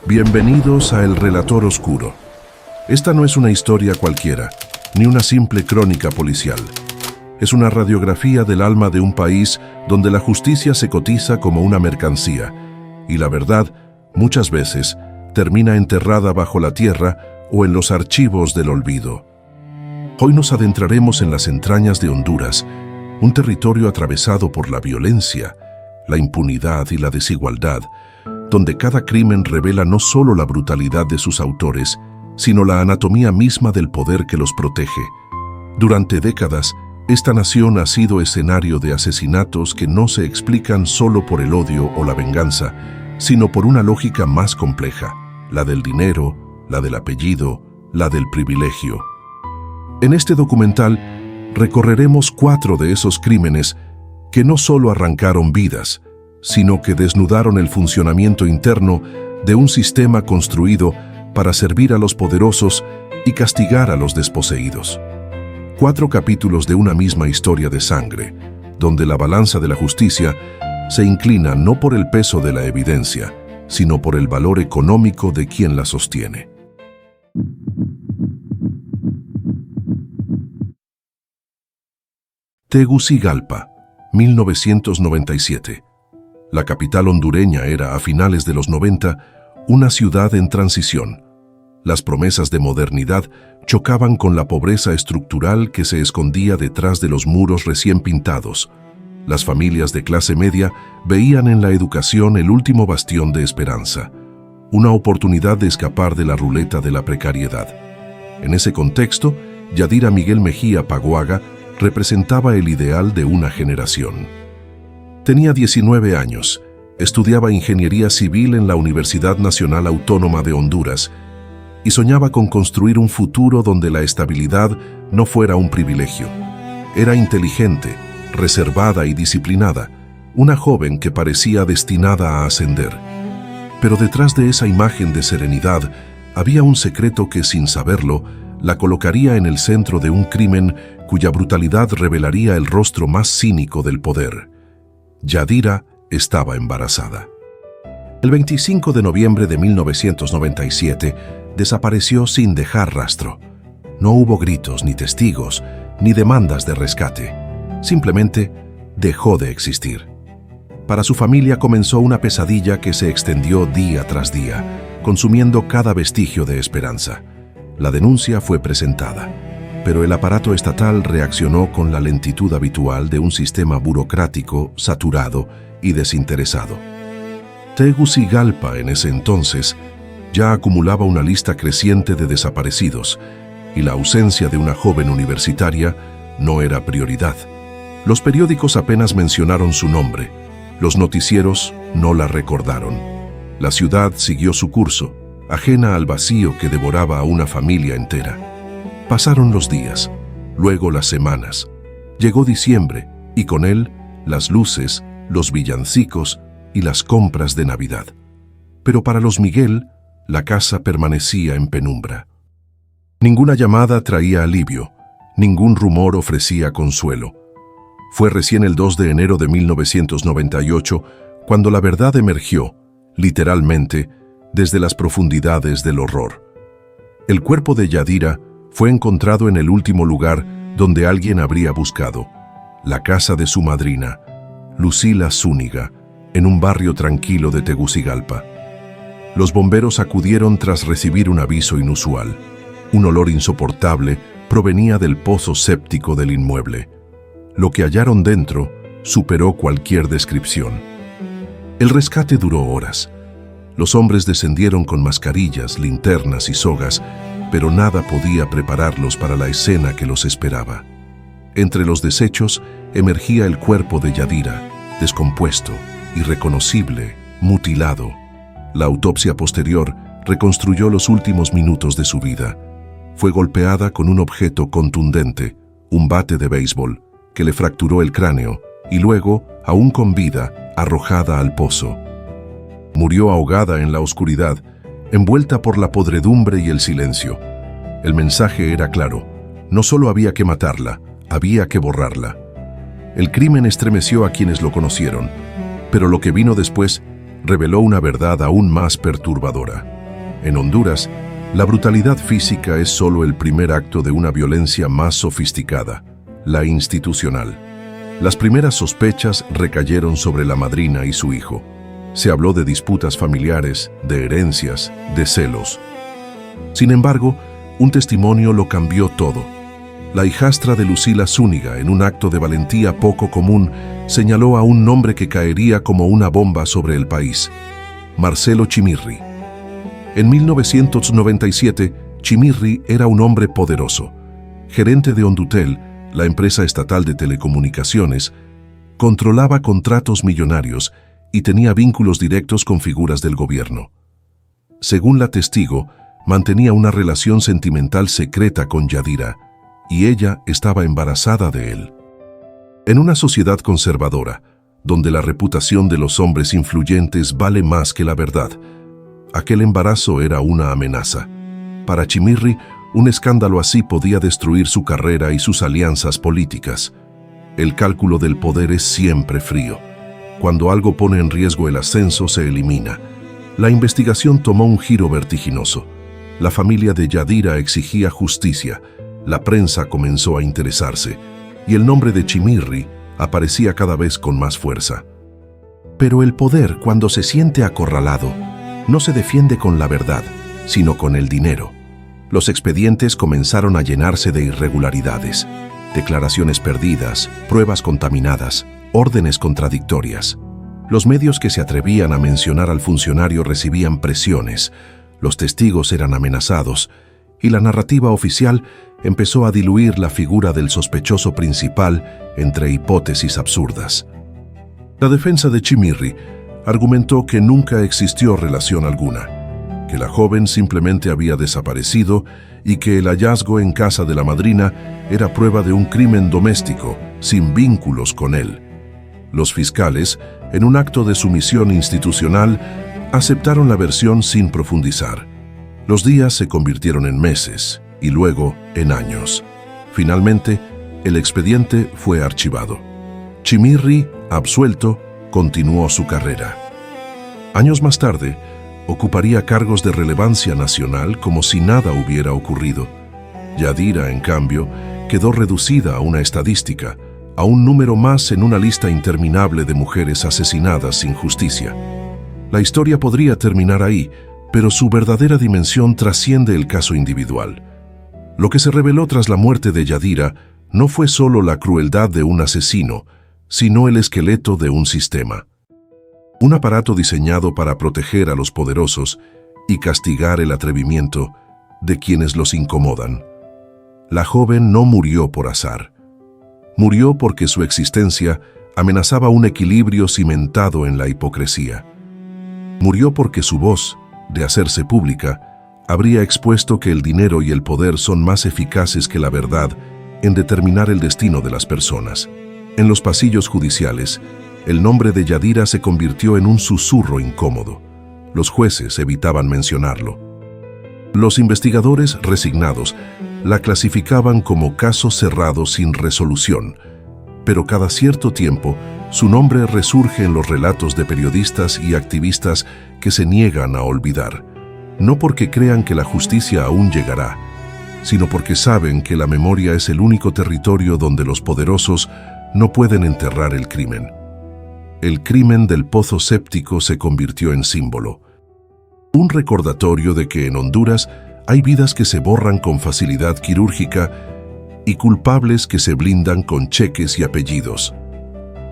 Bienvenidos a El Relator Oscuro. Esta no es una historia cualquiera, ni una simple crónica policial. Es una radiografía del alma de un país donde la justicia se cotiza como una mercancía y la verdad, muchas veces, termina enterrada bajo la tierra o en los archivos del olvido. Hoy nos adentraremos en las entrañas de Honduras, un territorio atravesado por la violencia, la impunidad y la desigualdad, donde cada crimen revela no solo la brutalidad de sus autores, sino la anatomía misma del poder que los protege. Durante décadas, esta nación ha sido escenario de asesinatos que no se explican solo por el odio o la venganza, sino por una lógica más compleja, la del dinero, la del apellido, la del privilegio. En este documental recorreremos 4 de esos crímenes que no solo arrancaron vidas, sino que desnudaron el funcionamiento interno de un sistema construido para servir a los poderosos y castigar a los desposeídos. 4 capítulos de una misma historia de sangre, donde la balanza de la justicia se inclina no por el peso de la evidencia, sino por el valor económico de quien la sostiene. Tegucigalpa, 1997. La capital hondureña era, a finales de los 90, una ciudad en transición. Las promesas de modernidad chocaban con la pobreza estructural que se escondía detrás de los muros recién pintados. Las familias de clase media veían en la educación el último bastión de esperanza, una oportunidad de escapar de la ruleta de la precariedad. En ese contexto, Yadira Miguel Mejía Paguaga representaba el ideal de una generación. Tenía 19 años, estudiaba ingeniería civil en la Universidad Nacional Autónoma de Honduras y soñaba con construir un futuro donde la estabilidad no fuera un privilegio. Era inteligente, reservada y disciplinada, una joven que parecía destinada a ascender. Pero detrás de esa imagen de serenidad había un secreto que, sin saberlo, la colocaría en el centro de un crimen cuya brutalidad revelaría el rostro más cínico del poder. Yadira estaba embarazada. El 25 de noviembre de 1997 desapareció sin dejar rastro. No hubo gritos, ni testigos, ni demandas de rescate. Simplemente dejó de existir. Para su familia comenzó una pesadilla que se extendió día tras día, consumiendo cada vestigio de esperanza. La denuncia fue presentada, pero el aparato estatal reaccionó con la lentitud habitual de un sistema burocrático, saturado y desinteresado. Tegucigalpa, en ese entonces, ya acumulaba una lista creciente de desaparecidos, y la ausencia de una joven universitaria no era prioridad. Los periódicos apenas mencionaron su nombre, los noticieros no la recordaron. La ciudad siguió su curso, ajena al vacío que devoraba a una familia entera. Pasaron los días, luego las semanas. Llegó diciembre y con él las luces, los villancicos y las compras de Navidad. Pero para los Miguel, la casa permanecía en penumbra. Ninguna llamada traía alivio, ningún rumor ofrecía consuelo. Fue recién el 2 de enero de 1998 cuando la verdad emergió, literalmente, desde las profundidades del horror. El cuerpo de Yadira fue encontrado en el último lugar donde alguien habría buscado, la casa de su madrina, Lucila Zúñiga, en un barrio tranquilo de Tegucigalpa. Los bomberos acudieron tras recibir un aviso inusual. Un olor insoportable provenía del pozo séptico del inmueble. Lo que hallaron dentro superó cualquier descripción. El rescate duró horas. Los hombres descendieron con mascarillas, linternas y sogas, pero nada podía prepararlos para la escena que los esperaba. Entre los desechos emergía el cuerpo de Yadira, descompuesto, irreconocible, mutilado. La autopsia posterior reconstruyó los últimos minutos de su vida. Fue golpeada con un objeto contundente, un bate de béisbol, que le fracturó el cráneo y luego, aún con vida, arrojada al pozo. Murió ahogada en la oscuridad, envuelta por la podredumbre y el silencio. El mensaje era claro: no solo había que matarla, había que borrarla. El crimen estremeció a quienes lo conocieron, pero lo que vino después reveló una verdad aún más perturbadora. En Honduras, la brutalidad física es solo el primer acto de una violencia más sofisticada, la institucional. Las primeras sospechas recayeron sobre la madrina y su hijo. Se habló de disputas familiares, de herencias, de celos. Sin embargo, un testimonio lo cambió todo. La hijastra de Lucila Zúñiga, en un acto de valentía poco común, señaló a un nombre que caería como una bomba sobre el país: Marcelo Chimirri. En 1997, Chimirri era un hombre poderoso. Gerente de Hondutel, la empresa estatal de telecomunicaciones, controlaba contratos millonarios y tenía vínculos directos con figuras del gobierno. Según la testigo, mantenía una relación sentimental secreta con Yadira, y ella estaba embarazada de él. En una sociedad conservadora, donde la reputación de los hombres influyentes vale más que la verdad, aquel embarazo era una amenaza. Para Chimirri, un escándalo así podía destruir su carrera y sus alianzas políticas. El cálculo del poder es siempre frío. Cuando algo pone en riesgo el ascenso, se elimina. La investigación tomó un giro vertiginoso. La familia de Yadira exigía justicia, la prensa comenzó a interesarse, y el nombre de Chimirri aparecía cada vez con más fuerza. Pero el poder, cuando se siente acorralado, no se defiende con la verdad, sino con el dinero. Los expedientes comenzaron a llenarse de irregularidades, declaraciones perdidas, pruebas contaminadas, órdenes contradictorias. Los medios que se atrevían a mencionar al funcionario recibían presiones, los testigos eran amenazados, y la narrativa oficial empezó a diluir la figura del sospechoso principal entre hipótesis absurdas. La defensa de Chimirri argumentó que nunca existió relación alguna, que la joven simplemente había desaparecido y que el hallazgo en casa de la madrina era prueba de un crimen doméstico, sin vínculos con él. Los fiscales, en un acto de sumisión institucional, aceptaron la versión sin profundizar. Los días se convirtieron en meses y luego en años. Finalmente, el expediente fue archivado. Chimirri, absuelto, continuó su carrera. Años más tarde, ocuparía cargos de relevancia nacional como si nada hubiera ocurrido. Yadira, en cambio, quedó reducida a una estadística, a un número más en una lista interminable de mujeres asesinadas sin justicia. La historia podría terminar ahí, pero su verdadera dimensión trasciende el caso individual. Lo que se reveló tras la muerte de Yadira no fue solo la crueldad de un asesino, sino el esqueleto de un sistema. Un aparato diseñado para proteger a los poderosos y castigar el atrevimiento de quienes los incomodan. La joven no murió por azar. Murió porque su existencia amenazaba un equilibrio cimentado en la hipocresía. Murió porque su voz, de hacerse pública, habría expuesto que el dinero y el poder son más eficaces que la verdad en determinar el destino de las personas. En los pasillos judiciales, el nombre de Yadira se convirtió en un susurro incómodo. Los jueces evitaban mencionarlo. Los investigadores, resignados, la clasificaban como caso cerrado sin resolución, pero cada cierto tiempo su nombre resurge en los relatos de periodistas y activistas que se niegan a olvidar, no porque crean que la justicia aún llegará, sino porque saben que la memoria es el único territorio donde los poderosos no pueden enterrar el crimen. El crimen del pozo séptico se convirtió en símbolo. Un recordatorio de que en Honduras hay vidas que se borran con facilidad quirúrgica y culpables que se blindan con cheques y apellidos.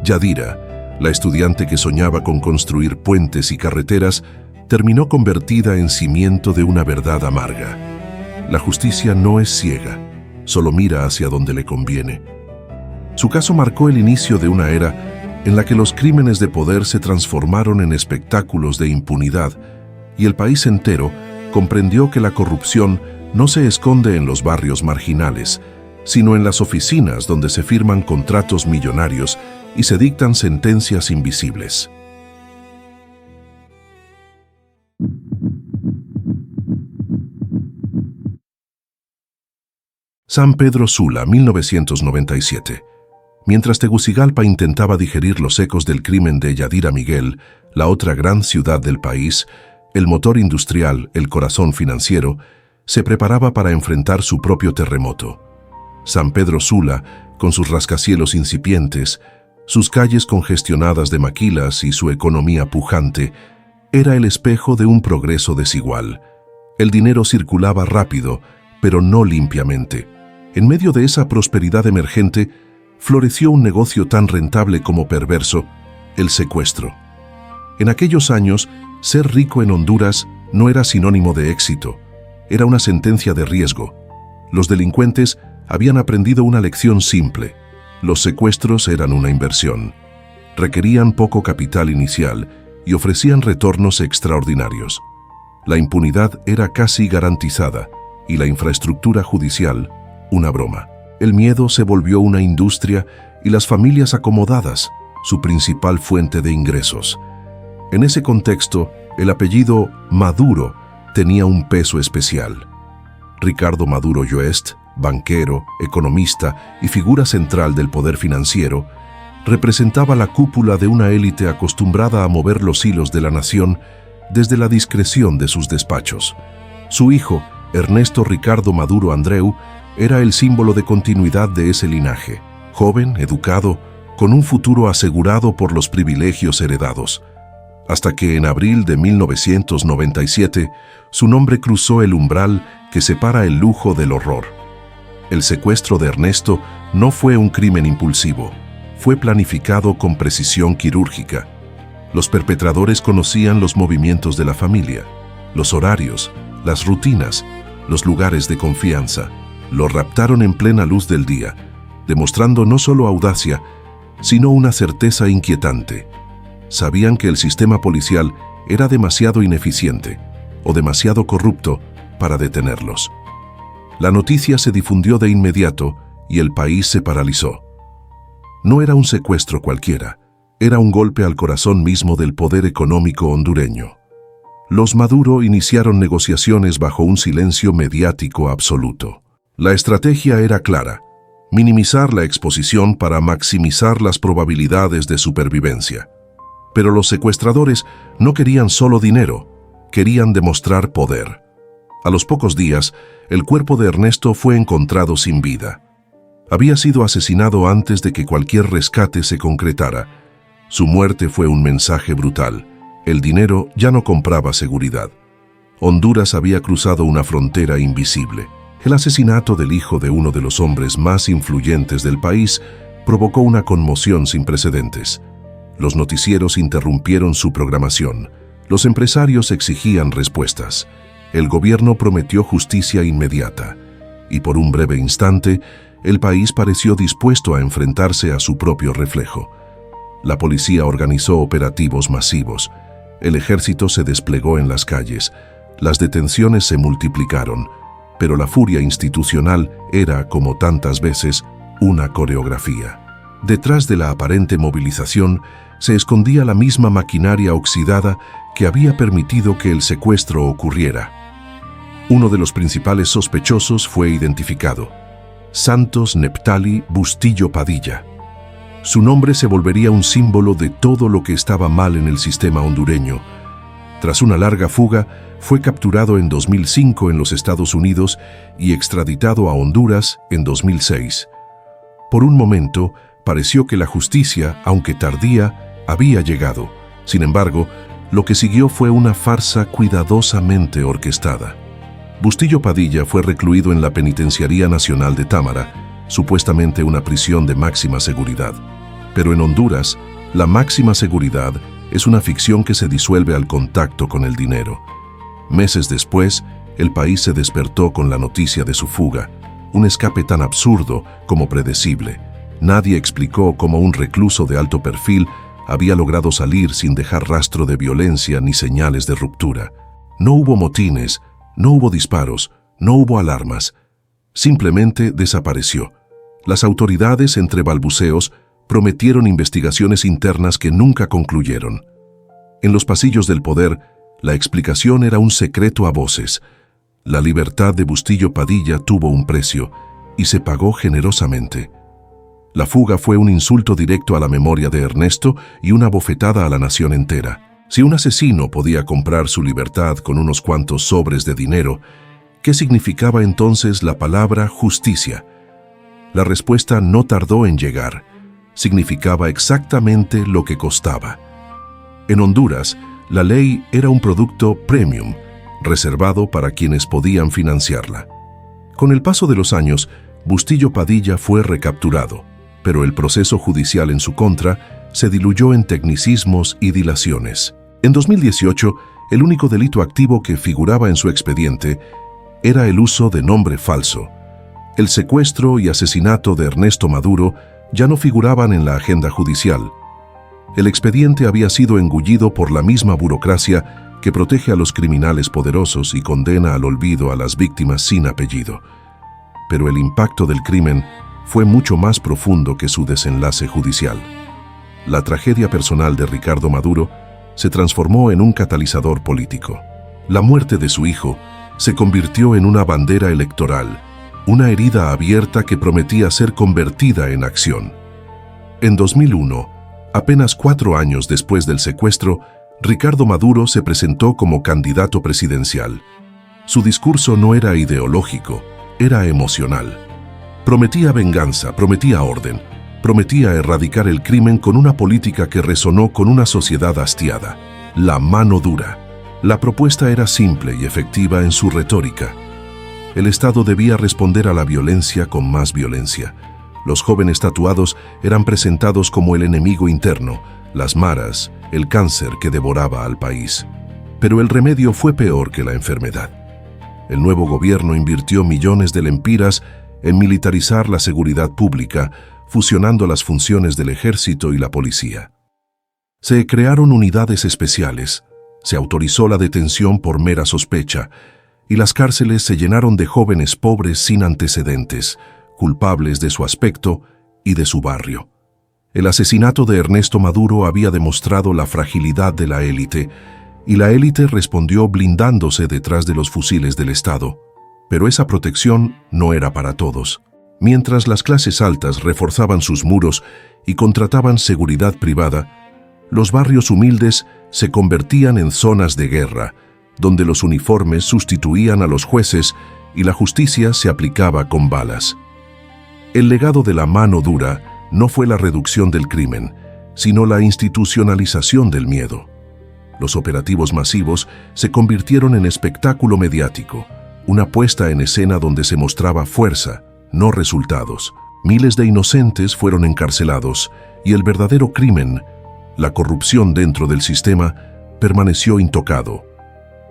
Yadira, la estudiante que soñaba con construir puentes y carreteras, terminó convertida en cimiento de una verdad amarga. La justicia no es ciega, solo mira hacia donde le conviene. Su caso marcó el inicio de una era en la que los crímenes de poder se transformaron en espectáculos de impunidad y el país entero comprendió que la corrupción no se esconde en los barrios marginales, sino en las oficinas donde se firman contratos millonarios y se dictan sentencias invisibles. San Pedro Sula, 1997. Mientras Tegucigalpa intentaba digerir los ecos del crimen de Yadira Miguel, la otra gran ciudad del país, el motor industrial, el corazón financiero, se preparaba para enfrentar su propio terremoto. San Pedro Sula, con sus rascacielos incipientes, sus calles congestionadas de maquilas y su economía pujante, era el espejo de un progreso desigual. El dinero circulaba rápido, pero no limpiamente. En medio de esa prosperidad emergente, floreció un negocio tan rentable como perverso, el secuestro. En aquellos años, ser rico en Honduras no era sinónimo de éxito, era una sentencia de riesgo. Los delincuentes habían aprendido una lección simple: los secuestros eran una inversión. Requerían poco capital inicial y ofrecían retornos extraordinarios. La impunidad era casi garantizada y la infraestructura judicial una broma. El miedo se volvió una industria y las familias acomodadas, su principal fuente de ingresos. En ese contexto, el apellido Maduro tenía un peso especial. Ricardo Maduro Yoest, banquero, economista y figura central del poder financiero, representaba la cúpula de una élite acostumbrada a mover los hilos de la nación desde la discreción de sus despachos. Su hijo, Ernesto Ricardo Maduro Andreu, era el símbolo de continuidad de ese linaje, joven, educado, con un futuro asegurado por los privilegios heredados. Hasta que en abril de 1997, su nombre cruzó el umbral que separa el lujo del horror. El secuestro de Ernesto no fue un crimen impulsivo, fue planificado con precisión quirúrgica. Los perpetradores conocían los movimientos de la familia, los horarios, las rutinas, los lugares de confianza. Lo raptaron en plena luz del día, demostrando no solo audacia, sino una certeza inquietante. Sabían que el sistema policial era demasiado ineficiente o demasiado corrupto para detenerlos. La noticia se difundió de inmediato y el país se paralizó. No era un secuestro cualquiera, era un golpe al corazón mismo del poder económico hondureño. Los Maduro iniciaron negociaciones bajo un silencio mediático absoluto. La estrategia era clara: minimizar la exposición para maximizar las probabilidades de supervivencia. Pero los secuestradores no querían solo dinero, querían demostrar poder. A los pocos días, el cuerpo de Ernesto fue encontrado sin vida. Había sido asesinado antes de que cualquier rescate se concretara. Su muerte fue un mensaje brutal: el dinero ya no compraba seguridad. Honduras había cruzado una frontera invisible. El asesinato del hijo de uno de los hombres más influyentes del país provocó una conmoción sin precedentes. Los noticieros interrumpieron su programación. Los empresarios exigían respuestas. El gobierno prometió justicia inmediata. Y por un breve instante, el país pareció dispuesto a enfrentarse a su propio reflejo. La policía organizó operativos masivos. El ejército se desplegó en las calles. Las detenciones se multiplicaron. Pero la furia institucional era, como tantas veces, una coreografía. Detrás de la aparente movilización se escondía la misma maquinaria oxidada que había permitido que el secuestro ocurriera. Uno de los principales sospechosos fue identificado: Santos Neptali Bustillo Padilla. Su nombre se volvería un símbolo de todo lo que estaba mal en el sistema hondureño. Tras una larga fuga, fue capturado en 2005 en los Estados Unidos y extraditado a Honduras en 2006. Por un momento, pareció que la justicia, aunque tardía, había llegado. Sin embargo, lo que siguió fue una farsa cuidadosamente orquestada. Bustillo Padilla fue recluido en la Penitenciaría Nacional de Támara, supuestamente una prisión de máxima seguridad. Pero en Honduras, la máxima seguridad es una ficción que se disuelve al contacto con el dinero. Meses después, el país se despertó con la noticia de su fuga, un escape tan absurdo como predecible. Nadie explicó cómo un recluso de alto perfil había logrado salir sin dejar rastro de violencia ni señales de ruptura. No hubo motines, no hubo disparos, no hubo alarmas. Simplemente desapareció. Las autoridades, entre balbuceos, prometieron investigaciones internas que nunca concluyeron. En los pasillos del poder, la explicación era un secreto a voces. La libertad de Bustillo Padilla tuvo un precio y se pagó generosamente. La fuga fue un insulto directo a la memoria de Ernesto y una bofetada a la nación entera. Si un asesino podía comprar su libertad con unos cuantos sobres de dinero, ¿qué significaba entonces la palabra justicia? La respuesta no tardó en llegar. Significaba exactamente lo que costaba. En Honduras, la ley era un producto premium, reservado para quienes podían financiarla. Con el paso de los años, Bustillo Padilla fue recapturado, pero el proceso judicial en su contra se diluyó en tecnicismos y dilaciones. En 2018, el único delito activo que figuraba en su expediente era el uso de nombre falso. El secuestro y asesinato de Ernesto Maduro ya no figuraban en la agenda judicial. El expediente había sido engullido por la misma burocracia que protege a los criminales poderosos y condena al olvido a las víctimas sin apellido. Pero el impacto del crimen fue mucho más profundo que su desenlace judicial. La tragedia personal de Ricardo Maduro se transformó en un catalizador político. La muerte de su hijo se convirtió en una bandera electoral, una herida abierta que prometía ser convertida en acción. En 2001, apenas 4 años después del secuestro, Ricardo Maduro se presentó como candidato presidencial. Su discurso no era ideológico, era emocional. Prometía venganza, prometía orden, prometía erradicar el crimen con una política que resonó con una sociedad hastiada, la mano dura. La propuesta era simple y efectiva en su retórica. El Estado debía responder a la violencia con más violencia. Los jóvenes tatuados eran presentados como el enemigo interno, las maras, el cáncer que devoraba al país. Pero el remedio fue peor que la enfermedad. El nuevo gobierno invirtió millones de lempiras en militarizar la seguridad pública, fusionando las funciones del ejército y la policía. Se crearon unidades especiales, se autorizó la detención por mera sospecha, y las cárceles se llenaron de jóvenes pobres sin antecedentes, culpables de su aspecto y de su barrio. El asesinato de Ernesto Maduro había demostrado la fragilidad de la élite, y la élite respondió blindándose detrás de los fusiles del Estado. Pero esa protección no era para todos. Mientras las clases altas reforzaban sus muros y contrataban seguridad privada, los barrios humildes se convertían en zonas de guerra, donde los uniformes sustituían a los jueces y la justicia se aplicaba con balas. El legado de la mano dura no fue la reducción del crimen, sino la institucionalización del miedo. Los operativos masivos se convirtieron en espectáculo mediático, una puesta en escena donde se mostraba fuerza, no resultados. Miles de inocentes fueron encarcelados y el verdadero crimen, la corrupción dentro del sistema, permaneció intocado.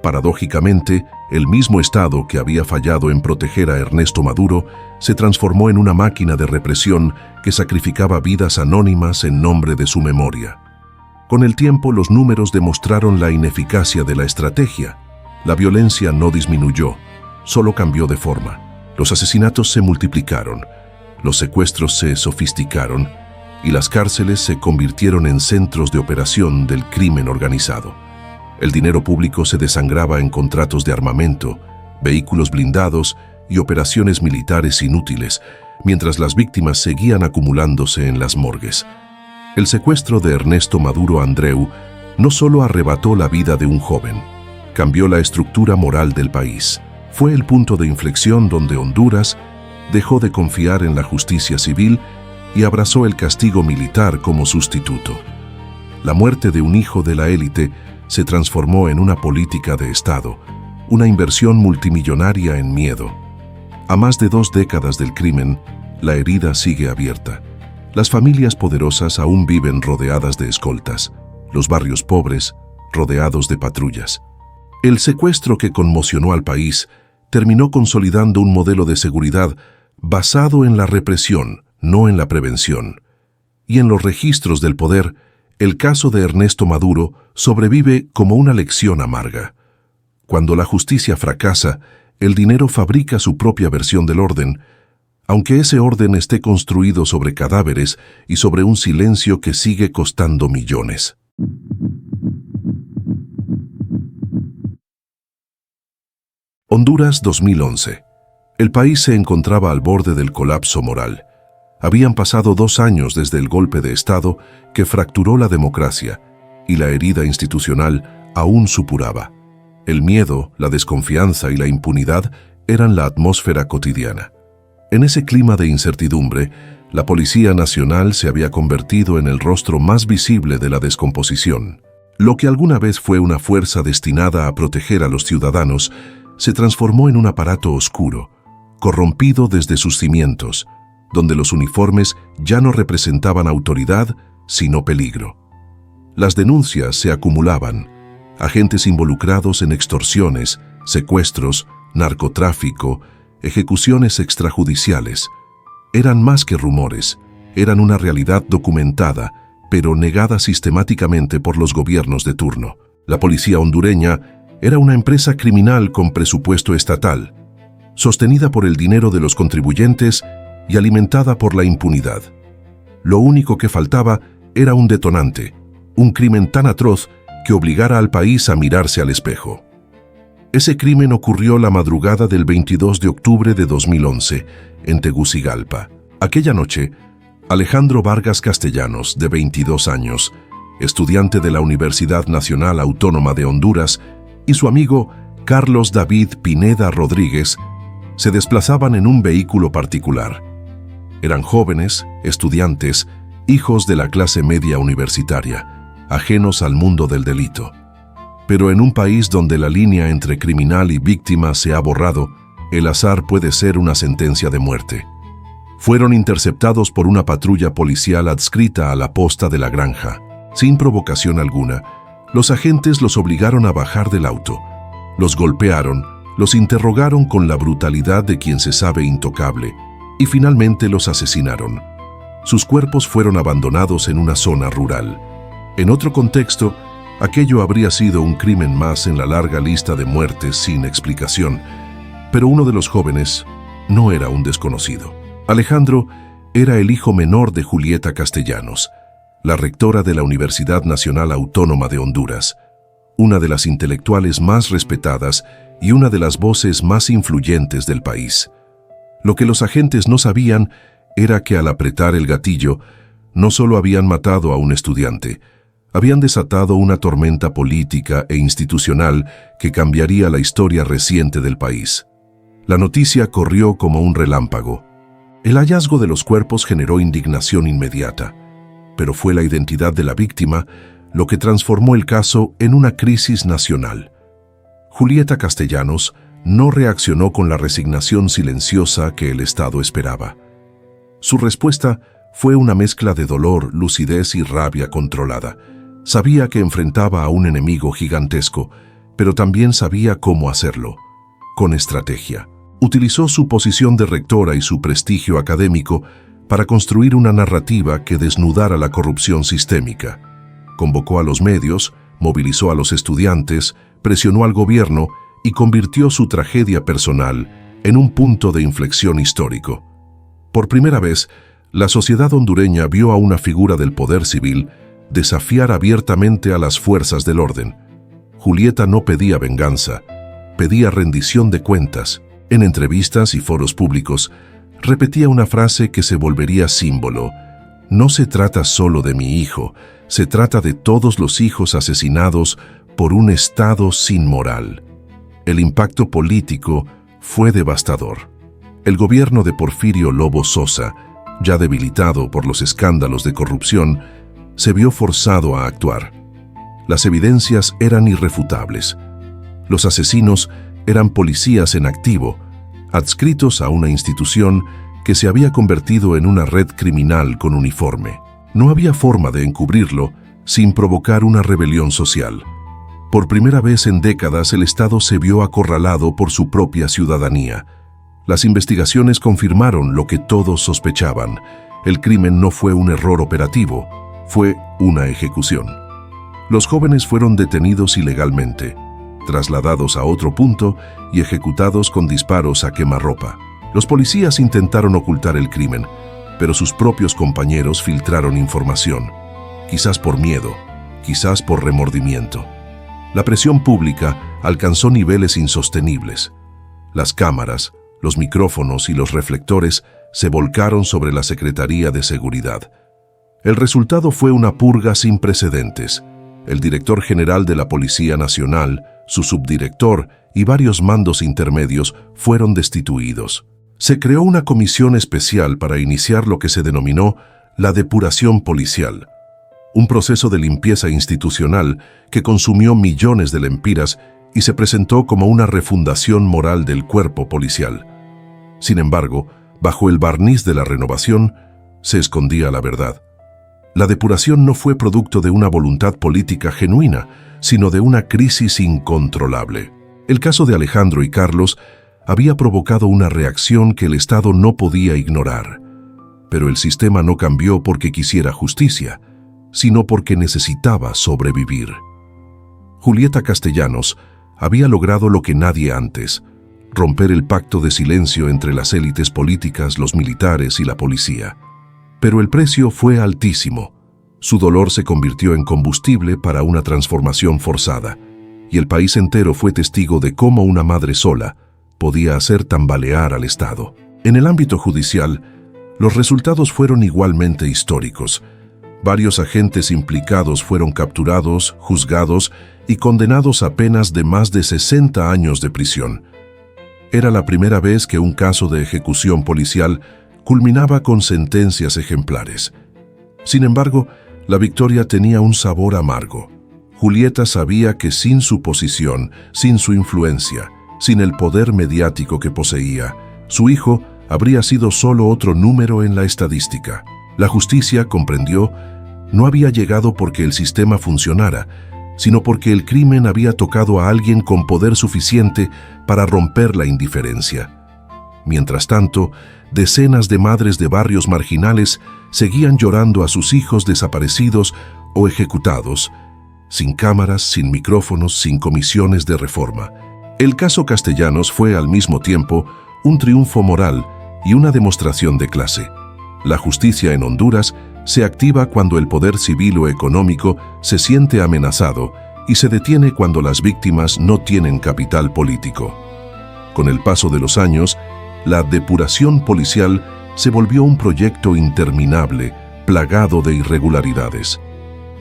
Paradójicamente, el mismo Estado que había fallado en proteger a Ernesto Maduro se transformó en una máquina de represión que sacrificaba vidas anónimas en nombre de su memoria. Con el tiempo, los números demostraron la ineficacia de la estrategia. La violencia no disminuyó, solo cambió de forma. Los asesinatos se multiplicaron, los secuestros se sofisticaron y las cárceles se convirtieron en centros de operación del crimen organizado. El dinero público se desangraba en contratos de armamento, vehículos blindados y operaciones militares inútiles, mientras las víctimas seguían acumulándose en las morgues. El secuestro de Ernesto Maduro Andreu no solo arrebató la vida de un joven, cambió la estructura moral del país. Fue el punto de inflexión donde Honduras dejó de confiar en la justicia civil y abrazó el castigo militar como sustituto. La muerte de un hijo de la élite se transformó en una política de Estado, una inversión multimillonaria en miedo. A más de 2 décadas del crimen, la herida sigue abierta. Las familias poderosas aún viven rodeadas de escoltas, los barrios pobres rodeados de patrullas. El secuestro que conmocionó al país terminó consolidando un modelo de seguridad basado en la represión, no en la prevención. Y en los registros del poder, el caso de Ernesto Maduro sobrevive como una lección amarga. Cuando la justicia fracasa, el dinero fabrica su propia versión del orden, aunque ese orden esté construido sobre cadáveres y sobre un silencio que sigue costando millones. Honduras 2011. El país se encontraba al borde del colapso moral. Habían pasado 2 años desde el golpe de Estado que fracturó la democracia, y la herida institucional aún supuraba. El miedo, la desconfianza y la impunidad eran la atmósfera cotidiana. En ese clima de incertidumbre, la Policía Nacional se había convertido en el rostro más visible de la descomposición. Lo que alguna vez fue una fuerza destinada a proteger a los ciudadanos, se transformó en un aparato oscuro, corrompido desde sus cimientos, donde los uniformes ya no representaban autoridad, sino peligro. Las denuncias se acumulaban, agentes involucrados en extorsiones, secuestros, narcotráfico, ejecuciones extrajudiciales. Eran más que rumores, eran una realidad documentada, pero negada sistemáticamente por los gobiernos de turno. La policía hondureña era una empresa criminal con presupuesto estatal, sostenida por el dinero de los contribuyentes y alimentada por la impunidad. Lo único que faltaba era un detonante, un crimen tan atroz que obligara al país a mirarse al espejo. Ese crimen ocurrió la madrugada del 22 de octubre de 2011, en Tegucigalpa. Aquella noche, Alejandro Vargas Castellanos, de 22 años, estudiante de la Universidad Nacional Autónoma de Honduras, y su amigo Carlos David Pineda Rodríguez, se desplazaban en un vehículo particular. Eran jóvenes, estudiantes, hijos de la clase media universitaria, ajenos al mundo del delito. Pero en un país donde la línea entre criminal y víctima se ha borrado, el azar puede ser una sentencia de muerte. Fueron interceptados por una patrulla policial adscrita a la posta de la granja. Sin provocación alguna, los agentes los obligaron a bajar del auto. Los golpearon, los interrogaron con la brutalidad de quien se sabe intocable, y finalmente los asesinaron. Sus cuerpos fueron abandonados en una zona rural. En otro contexto, aquello habría sido un crimen más en la larga lista de muertes sin explicación, pero uno de los jóvenes no era un desconocido. Alejandro era el hijo menor de Julieta Castellanos, la rectora de la Universidad Nacional Autónoma de Honduras, una de las intelectuales más respetadas y una de las voces más influyentes del país. Lo que los agentes no sabían era que al apretar el gatillo, no solo habían matado a un estudiante, habían desatado una tormenta política e institucional que cambiaría la historia reciente del país. La noticia corrió como un relámpago. El hallazgo de los cuerpos generó indignación inmediata, pero fue la identidad de la víctima lo que transformó el caso en una crisis nacional. Julieta Castellanos no reaccionó con la resignación silenciosa que el Estado esperaba. Su respuesta fue una mezcla de dolor, lucidez y rabia controlada. Sabía que enfrentaba a un enemigo gigantesco, pero también sabía cómo hacerlo, con estrategia. Utilizó su posición de rectora y su prestigio académico para construir una narrativa que desnudara la corrupción sistémica. Convocó a los medios, movilizó a los estudiantes, presionó al gobierno y convirtió su tragedia personal en un punto de inflexión histórico. Por primera vez, la sociedad hondureña vio a una figura del poder civil desafiar abiertamente a las fuerzas del orden. Julieta no pedía venganza, pedía rendición de cuentas. En entrevistas y foros públicos, repetía una frase que se volvería símbolo: no se trata solo de mi hijo, se trata de todos los hijos asesinados por un Estado sin moral. El impacto político fue devastador. El gobierno de Porfirio Lobo Sosa, ya debilitado por los escándalos de corrupción, se vio forzado a actuar. Las evidencias eran irrefutables. Los asesinos eran policías en activo, adscritos a una institución que se había convertido en una red criminal con uniforme. No había forma de encubrirlo sin provocar una rebelión social. Por primera vez en décadas, el Estado se vio acorralado por su propia ciudadanía. Las investigaciones confirmaron lo que todos sospechaban. El crimen no fue un error operativo, fue una ejecución. Los jóvenes fueron detenidos ilegalmente, trasladados a otro punto y ejecutados con disparos a quemarropa. Los policías intentaron ocultar el crimen, pero sus propios compañeros filtraron información, quizás por miedo, quizás por remordimiento. La presión pública alcanzó niveles insostenibles. Las cámaras, los micrófonos y los reflectores se volcaron sobre la Secretaría de Seguridad. El resultado fue una purga sin precedentes. El director general de la Policía Nacional, su subdirector y varios mandos intermedios fueron destituidos. Se creó una comisión especial para iniciar lo que se denominó la depuración policial, un proceso de limpieza institucional que consumió millones de lempiras y se presentó como una refundación moral del cuerpo policial. Sin embargo, bajo el barniz de la renovación, se escondía la verdad. La depuración no fue producto de una voluntad política genuina, sino de una crisis incontrolable. El caso de Alejandro y Carlos había provocado una reacción que el Estado no podía ignorar. Pero el sistema no cambió porque quisiera justicia, sino porque necesitaba sobrevivir. Julieta Castellanos había logrado lo que nadie antes: romper el pacto de silencio entre las élites políticas, los militares y la policía. Pero el precio fue altísimo. Su dolor se convirtió en combustible para una transformación forzada, y el país entero fue testigo de cómo una madre sola podía hacer tambalear al Estado. En el ámbito judicial, los resultados fueron igualmente históricos. Varios agentes implicados fueron capturados, juzgados y condenados a penas de más de 60 años de prisión. Era la primera vez que un caso de ejecución policial culminaba con sentencias ejemplares. Sin embargo, la victoria tenía un sabor amargo. Julieta sabía que sin su posición, sin su influencia, sin el poder mediático que poseía, su hijo habría sido solo otro número en la estadística. La justicia, comprendió, no había llegado porque el sistema funcionara, sino porque el crimen había tocado a alguien con poder suficiente para romper la indiferencia. Mientras tanto, decenas de madres de barrios marginales seguían llorando a sus hijos desaparecidos o ejecutados, sin cámaras, sin micrófonos, sin comisiones de reforma. El caso Castellanos fue al mismo tiempo un triunfo moral y una demostración de clase. La justicia en Honduras se activa cuando el poder civil o económico se siente amenazado y se detiene cuando las víctimas no tienen capital político. Con el paso de los años, la depuración policial se volvió un proyecto interminable, plagado de irregularidades.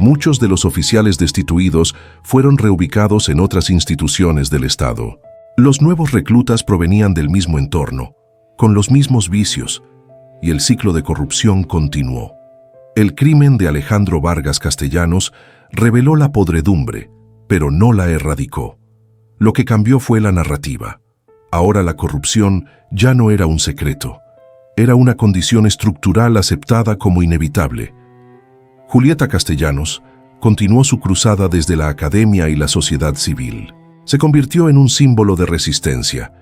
Muchos de los oficiales destituidos fueron reubicados en otras instituciones del Estado. Los nuevos reclutas provenían del mismo entorno, con los mismos vicios, y el ciclo de corrupción continuó. El crimen de Alejandro Vargas Castellanos reveló la podredumbre, pero no la erradicó. Lo que cambió fue la narrativa. Ahora la corrupción ya no era un secreto. Era una condición estructural aceptada como inevitable. Julieta Castellanos continuó su cruzada desde la academia y la sociedad civil. Se convirtió en un símbolo de resistencia,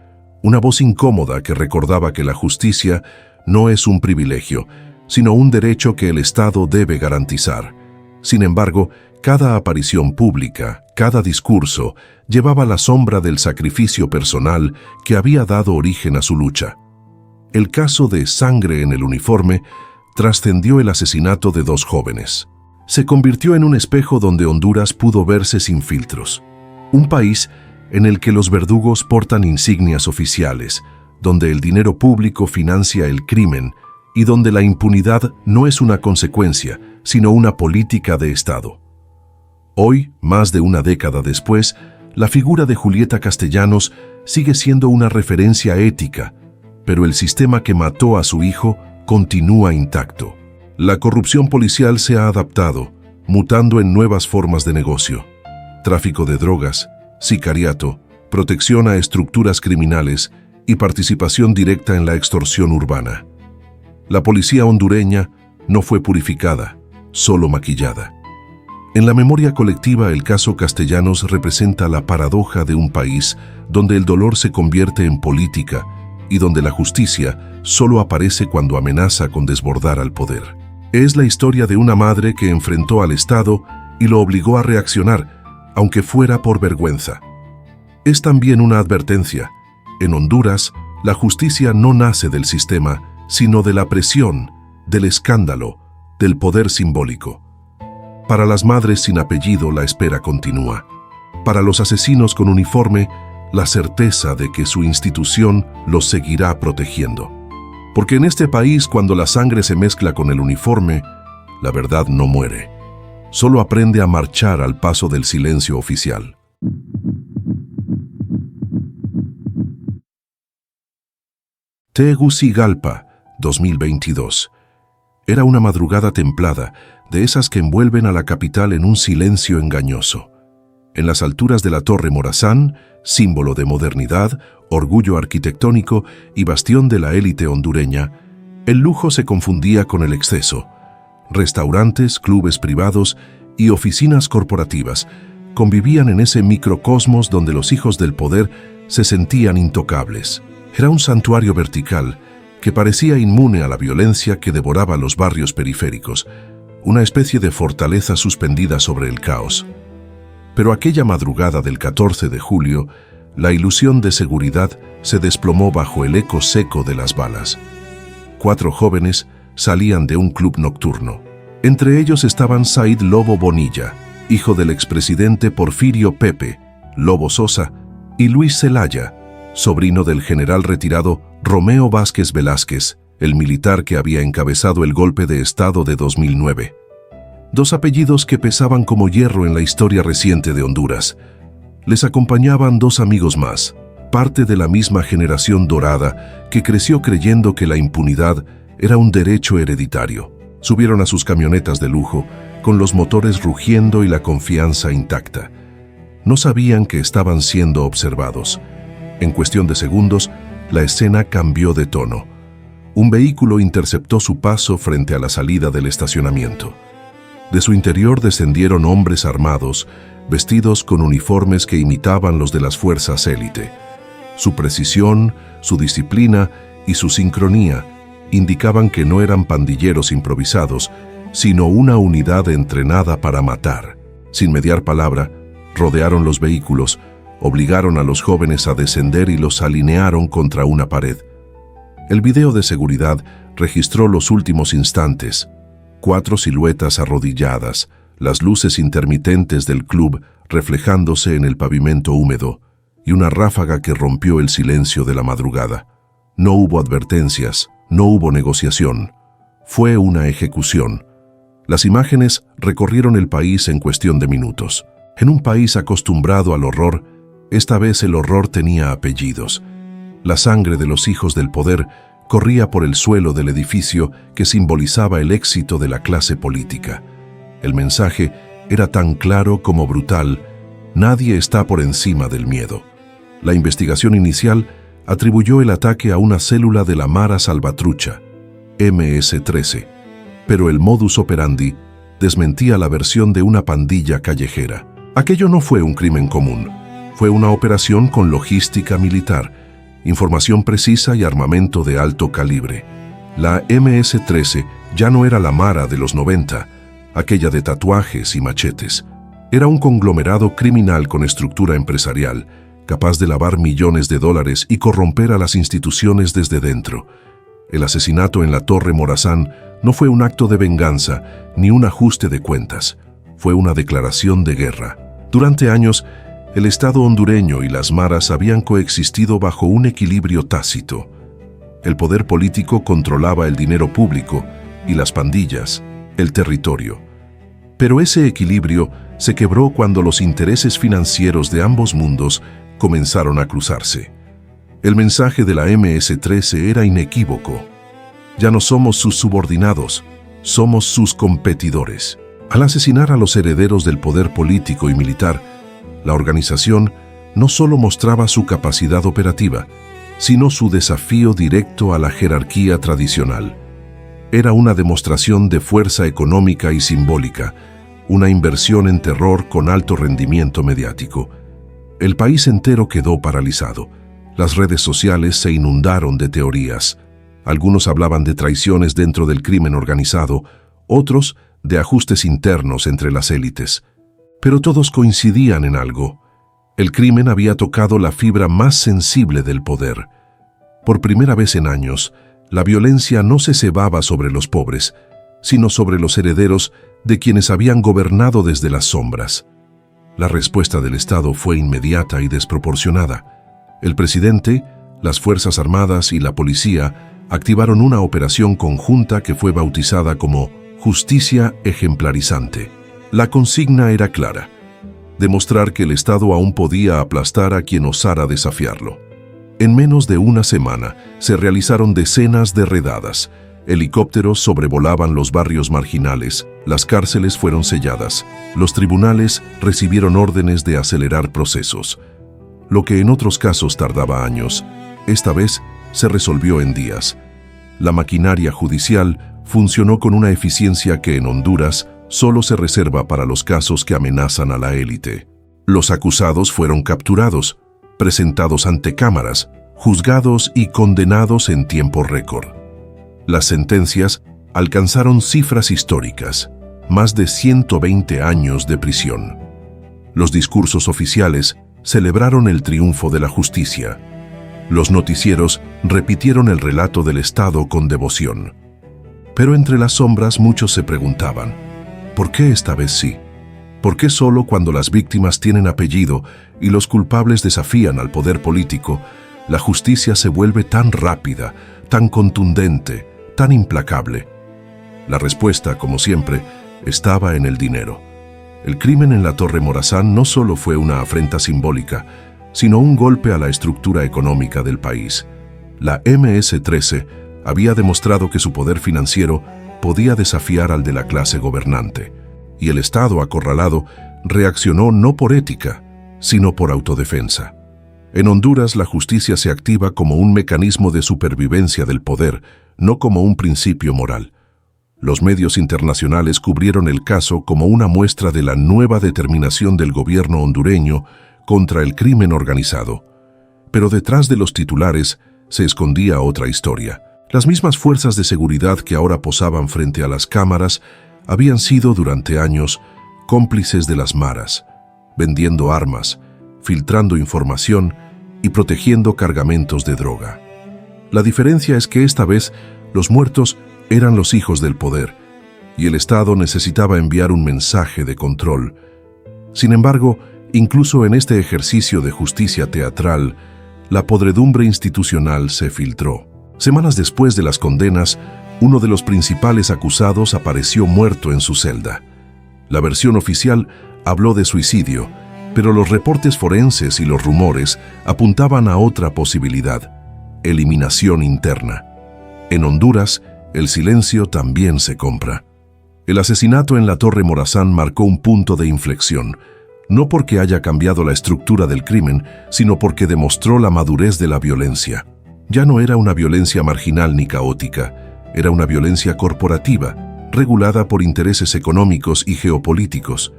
una voz incómoda que recordaba que la justicia no es un privilegio, sino un derecho que el Estado debe garantizar. Sin embargo, cada aparición pública, cada discurso, llevaba la sombra del sacrificio personal que había dado origen a su lucha. El caso de Sangre en el uniforme trascendió el asesinato de 2 jóvenes. Se convirtió en un espejo donde Honduras pudo verse sin filtros. Un país en el que los verdugos portan insignias oficiales, donde el dinero público financia el crimen y donde la impunidad no es una consecuencia, sino una política de Estado. Hoy, más de una década después, la figura de Julieta Castellanos sigue siendo una referencia ética, pero el sistema que mató a su hijo continúa intacto. La corrupción policial se ha adaptado, mutando en nuevas formas de negocio: tráfico de drogas, sicariato, protección a estructuras criminales y participación directa en la extorsión urbana. La policía hondureña no fue purificada, solo maquillada. En la memoria colectiva, el caso Castellanos representa la paradoja de un país donde el dolor se convierte en política y donde la justicia solo aparece cuando amenaza con desbordar al poder. Es la historia de una madre que enfrentó al Estado y lo obligó a reaccionar, aunque fuera por vergüenza. Es también una advertencia. En Honduras, la justicia no nace del sistema, sino de la presión, del escándalo, del poder simbólico. Para las madres sin apellido, la espera continúa. Para los asesinos con uniforme, la certeza de que su institución los seguirá protegiendo. Porque en este país, cuando la sangre se mezcla con el uniforme, la verdad no muere. Solo aprende a marchar al paso del silencio oficial. Tegucigalpa, 2022. Era una madrugada templada, de esas que envuelven a la capital en un silencio engañoso. En las alturas de la Torre Morazán, símbolo de modernidad, orgullo arquitectónico y bastión de la élite hondureña, el lujo se confundía con el exceso. Restaurantes, clubes privados y oficinas corporativas convivían en ese microcosmos donde los hijos del poder se sentían intocables. Era un santuario vertical que parecía inmune a la violencia que devoraba los barrios periféricos, una especie de fortaleza suspendida sobre el caos. Pero aquella madrugada del 14 de julio, la ilusión de seguridad se desplomó bajo el eco seco de las balas. 4 jóvenes salían de un club nocturno. Entre ellos estaban Said Lobo Bonilla, hijo del expresidente Porfirio Pepe, Lobo Sosa, y Luis Zelaya, sobrino del general retirado Romeo Vázquez Velázquez, el militar que había encabezado el golpe de Estado de 2009. 2 apellidos que pesaban como hierro en la historia reciente de Honduras. Les acompañaban 2 amigos más, parte de la misma generación dorada que creció creyendo que la impunidad era un derecho hereditario. Subieron a sus camionetas de lujo, con los motores rugiendo y la confianza intacta. No sabían que estaban siendo observados. En cuestión de segundos, la escena cambió de tono. Un vehículo interceptó su paso frente a la salida del estacionamiento. De su interior descendieron hombres armados, vestidos con uniformes que imitaban los de las fuerzas élite. Su precisión, su disciplina y su sincronía indicaban que no eran pandilleros improvisados, sino una unidad entrenada para matar. Sin mediar palabra, rodearon los vehículos, obligaron a los jóvenes a descender y los alinearon contra una pared. El video de seguridad registró los últimos instantes. 4 siluetas arrodilladas, las luces intermitentes del club reflejándose en el pavimento húmedo, y una ráfaga que rompió el silencio de la madrugada. No hubo advertencias, no hubo negociación. Fue una ejecución. Las imágenes recorrieron el país en cuestión de minutos. En un país acostumbrado al horror, esta vez el horror tenía apellidos. La sangre de los hijos del poder corría por el suelo del edificio que simbolizaba el éxito de la clase política. El mensaje era tan claro como brutal: nadie está por encima del miedo. La investigación inicial atribuyó el ataque a una célula de la Mara Salvatrucha, MS-13, pero el modus operandi desmentía la versión de una pandilla callejera. Aquello no fue un crimen común, fue una operación con logística militar, información precisa y armamento de alto calibre. La MS-13 ya no era la Mara de los 90, aquella de tatuajes y machetes. Era un conglomerado criminal con estructura empresarial, capaz de lavar millones de dólares y corromper a las instituciones desde dentro. El asesinato en la Torre Morazán no fue un acto de venganza ni un ajuste de cuentas. Fue una declaración de guerra. Durante años, el Estado hondureño y las maras habían coexistido bajo un equilibrio tácito. El poder político controlaba el dinero público y las pandillas, el territorio. Pero ese equilibrio se quebró cuando los intereses financieros de ambos mundos comenzaron a cruzarse. El mensaje de la MS-13 era inequívoco. Ya no somos sus subordinados, somos sus competidores. Al asesinar a los herederos del poder político y militar, la organización no solo mostraba su capacidad operativa, sino su desafío directo a la jerarquía tradicional. Era una demostración de fuerza económica y simbólica, una inversión en terror con alto rendimiento mediático. El país entero quedó paralizado. Las redes sociales se inundaron de teorías. Algunos hablaban de traiciones dentro del crimen organizado, otros de ajustes internos entre las élites. Pero todos coincidían en algo. El crimen había tocado la fibra más sensible del poder. Por primera vez en años, la violencia no se cebaba sobre los pobres, sino sobre los herederos de quienes habían gobernado desde las sombras. La respuesta del Estado fue inmediata y desproporcionada. El presidente, las Fuerzas Armadas y la policía activaron una operación conjunta que fue bautizada como Justicia Ejemplarizante. La consigna era clara: demostrar que el Estado aún podía aplastar a quien osara desafiarlo. En menos de una semana se realizaron decenas de redadas. Helicópteros sobrevolaban los barrios marginales, las cárceles fueron selladas, los tribunales recibieron órdenes de acelerar procesos. Lo que en otros casos tardaba años, esta vez se resolvió en días. La maquinaria judicial funcionó con una eficiencia que en Honduras solo se reserva para los casos que amenazan a la élite. Los acusados fueron capturados, presentados ante cámaras, juzgados y condenados en tiempo récord. Las sentencias alcanzaron cifras históricas, más de 120 años de prisión. Los discursos oficiales celebraron el triunfo de la justicia. Los noticieros repitieron el relato del Estado con devoción. Pero entre las sombras muchos se preguntaban: ¿por qué esta vez sí? ¿Por qué solo cuando las víctimas tienen apellido y los culpables desafían al poder político, la justicia se vuelve tan rápida, tan contundente, tan implacable? La respuesta, como siempre, estaba en el dinero. El crimen en la Torre Morazán no solo fue una afrenta simbólica, sino un golpe a la estructura económica del país. La MS-13 había demostrado que su poder financiero podía desafiar al de la clase gobernante, y el Estado acorralado reaccionó no por ética, sino por autodefensa. En Honduras, la justicia se activa como un mecanismo de supervivencia del poder, no como un principio moral. Los medios internacionales cubrieron el caso como una muestra de la nueva determinación del gobierno hondureño contra el crimen organizado. Pero detrás de los titulares se escondía otra historia. Las mismas fuerzas de seguridad que ahora posaban frente a las cámaras habían sido durante años cómplices de las maras, vendiendo armas, filtrando información y protegiendo cargamentos de droga. La diferencia es que esta vez los muertos eran los hijos del poder, y el Estado necesitaba enviar un mensaje de control. Sin embargo, incluso en este ejercicio de justicia teatral, la podredumbre institucional se filtró. Semanas después de las condenas, uno de los principales acusados apareció muerto en su celda. La versión oficial habló de suicidio, pero los reportes forenses y los rumores apuntaban a otra posibilidad: eliminación interna. En Honduras, el silencio también se compra. El asesinato en la Torre Morazán marcó un punto de inflexión, no porque haya cambiado la estructura del crimen, sino porque demostró la madurez de la violencia. Ya no era una violencia marginal ni caótica, era una violencia corporativa, regulada por intereses económicos y geopolíticos.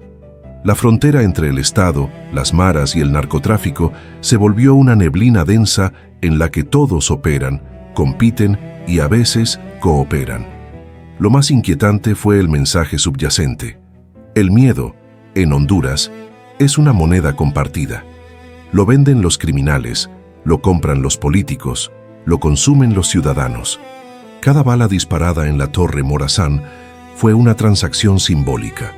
La frontera entre el Estado, las maras y el narcotráfico se volvió una neblina densa en la que todos operan, compiten y a veces cooperan. Lo más inquietante fue el mensaje subyacente. El miedo, en Honduras, es una moneda compartida. Lo venden los criminales, lo compran los políticos, lo consumen los ciudadanos. Cada bala disparada en la Torre Morazán fue una transacción simbólica,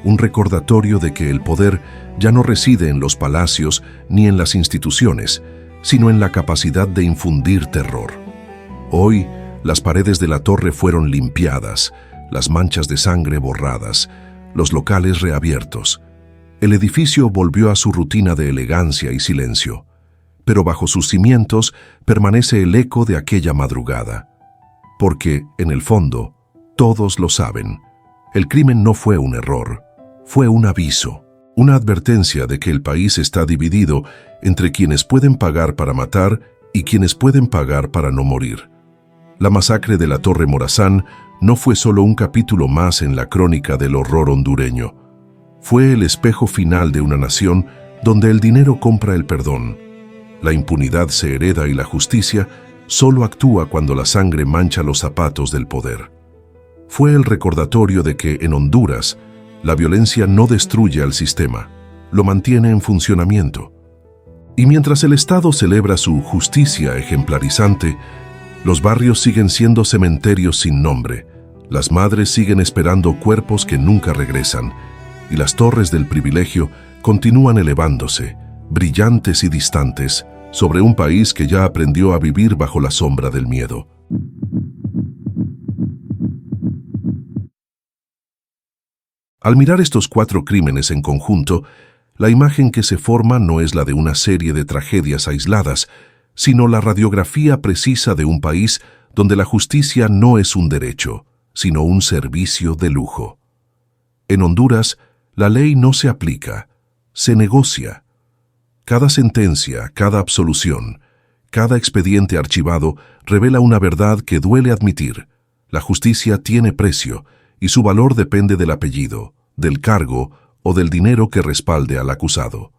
un recordatorio de que el poder ya no reside en los palacios ni en las instituciones, sino en la capacidad de infundir terror. Hoy, las paredes de la torre fueron limpiadas, las manchas de sangre borradas, los locales reabiertos. El edificio volvió a su rutina de elegancia y silencio, pero bajo sus cimientos permanece el eco de aquella madrugada. Porque, en el fondo, todos lo saben, el crimen no fue un error, fue un aviso, una advertencia de que el país está dividido entre quienes pueden pagar para matar y quienes pueden pagar para no morir. La masacre de la Torre Morazán no fue solo un capítulo más en la crónica del horror hondureño. Fue el espejo final de una nación donde el dinero compra el perdón. La impunidad se hereda y la justicia solo actúa cuando la sangre mancha los zapatos del poder. Fue el recordatorio de que en Honduras la violencia no destruye al sistema, lo mantiene en funcionamiento. Y mientras el Estado celebra su justicia ejemplarizante, los barrios siguen siendo cementerios sin nombre, las madres siguen esperando cuerpos que nunca regresan, y las torres del privilegio continúan elevándose, brillantes y distantes, sobre un país que ya aprendió a vivir bajo la sombra del miedo. Al mirar estos 4 crímenes en conjunto, la imagen que se forma no es la de una serie de tragedias aisladas, sino la radiografía precisa de un país donde la justicia no es un derecho, sino un servicio de lujo. En Honduras, la ley no se aplica, se negocia. Cada sentencia, cada absolución, cada expediente archivado revela una verdad que duele admitir. La justicia tiene precio y su valor depende del apellido, del cargo o del dinero que respalde al acusado.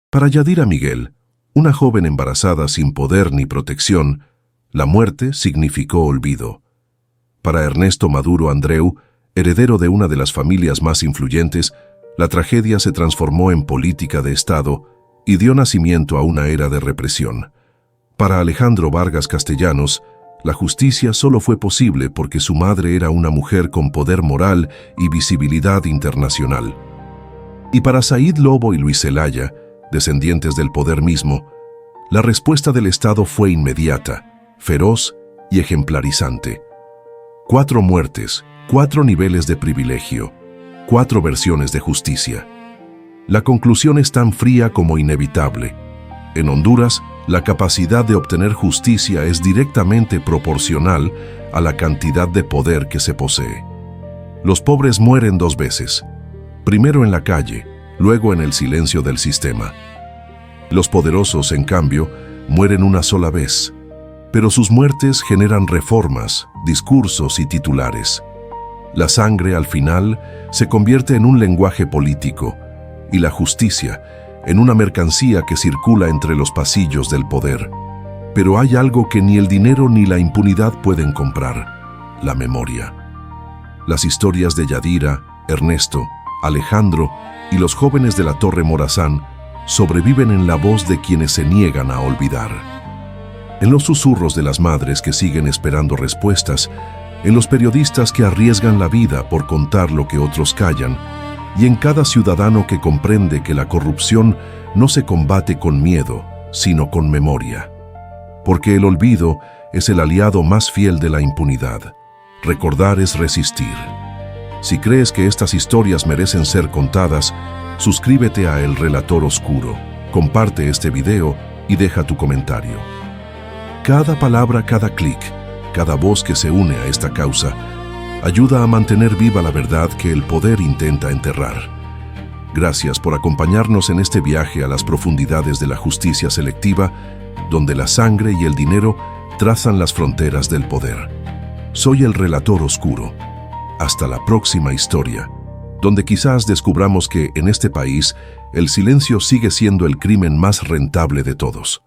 Para Yadira Miguel, una joven embarazada sin poder ni protección, la muerte significó olvido. Para Ernesto Maduro Andreu, heredero de una de las familias más influyentes, la tragedia se transformó en política de Estado y dio nacimiento a una era de represión. Para Alejandro Vargas Castellanos, la justicia solo fue posible porque su madre era una mujer con poder moral y visibilidad internacional. Y para Said Lobo y Luis Zelaya, descendientes del poder mismo, la respuesta del Estado fue inmediata, feroz y ejemplarizante. 4 muertes, 4 niveles de privilegio, 4 versiones de justicia. La conclusión es tan fría como inevitable. En Honduras, la capacidad de obtener justicia es directamente proporcional a la cantidad de poder que se posee. Los pobres mueren 2 veces, primero en la calle, luego en el silencio del sistema. Los poderosos, en cambio, mueren una sola vez, pero sus muertes generan reformas, discursos y titulares. La sangre, al final, se convierte en un lenguaje político, y la justicia en una mercancía que circula entre los pasillos del poder. Pero hay algo que ni el dinero ni la impunidad pueden comprar: la memoria. Las historias de Yadira, Ernesto, Alejandro y los jóvenes de la Torre Morazán sobreviven en la voz de quienes se niegan a olvidar. En los susurros de las madres que siguen esperando respuestas, en los periodistas que arriesgan la vida por contar lo que otros callan, y en cada ciudadano que comprende que la corrupción no se combate con miedo, sino con memoria. Porque el olvido es el aliado más fiel de la impunidad. Recordar es resistir. Si crees que estas historias merecen ser contadas, suscríbete a El Relator Oscuro, comparte este video y deja tu comentario. Cada palabra, cada clic, cada voz que se une a esta causa, ayuda a mantener viva la verdad que el poder intenta enterrar. Gracias por acompañarnos en este viaje a las profundidades de la justicia selectiva, donde la sangre y el dinero trazan las fronteras del poder. Soy el Relator Oscuro. Hasta la próxima historia, donde quizás descubramos que en este país el silencio sigue siendo el crimen más rentable de todos.